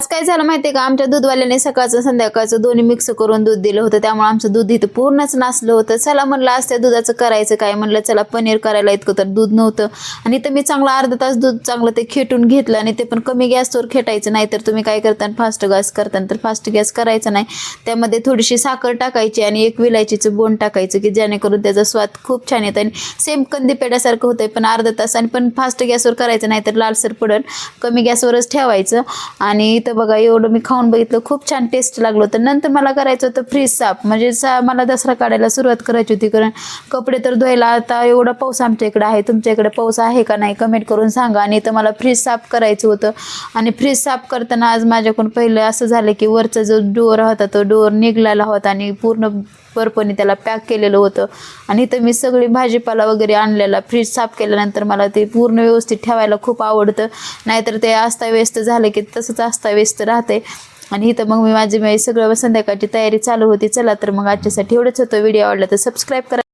काय झालं माहिती का, आमच्या दूधवाल्याने सकाळचं संध्याकाळचं दोन्ही मिक्स करून दूध दिलं होतं, त्यामुळे आमचं दूध इथं पूर्णच नासलं होतं. चला म्हणलं आज त्या दुधाचं करायचं काय, म्हणलं चला पनीर करायला इतकं तर दूध नव्हतं. आणि इथं मी चांगलं अर्धा तास दूध चांगलं ते खेटून घेतलं आणि ते पण कमी गॅसवर खेटायचं नाही. तर तुम्ही काय करता फास्ट गॅस करता तर फास्ट गॅस करायचा नाही. त्यामध्ये थोडीशी साखर टाकायची आणि एक विलायचीचं बोंड टाकायचं की जेणेकरून त्याचा स्वाद खूप छान येतो आणि सेम कंदी पेढ्यासारखं होतंय. पण अर्धा तास आणि पण फास्ट गॅसवर करायचं नाही तर लालसर पडेल. कमी गॅसवरच ठेवायचं. आणि इथं बघा एवढं मी खाऊन बघितलं, खूप छान टेस्ट लागलं होतं. नंतर मला करायचं होतं फ्रीज साफ, म्हणजे मला दसरा काढायला सुरुवात करायची होती. कारण कपडे तर धुवायला आता एवढा पाऊस आमच्या इकडे आहे, तुमच्या इकडे पाऊस आहे का नाही कमेंट करून सांगा. आणि इथं मला फ्रीज साफ करायचं होतं. आणि फ्रीज साफ करताना आज माझ्याकडून पहिलं असं झालं की वरचा जो डोअर होता तो डोअर निघलेला होता आणि पूर्ण बर्फाने त्याला पॅक केलेलं होतं. आणि इथं मी सगळी भाजीपाला वगैरे आणलेला फ्रीज साफ केल्यानंतर मला ते पूर्ण व्यवस्थित ठेवायला खूप आवडतं. नाहीतर ते अस्ताव्यस्त झालं की तसंच अस्ताव्यस्त राहते. आणि इथं मग मी माझी सगळं संध्याकाळची तयारी चालू होती. चला तर मग आजच्यासाठी एवढंच होतं. व्हिडिओ आवडला तर सबस्क्राईब करा.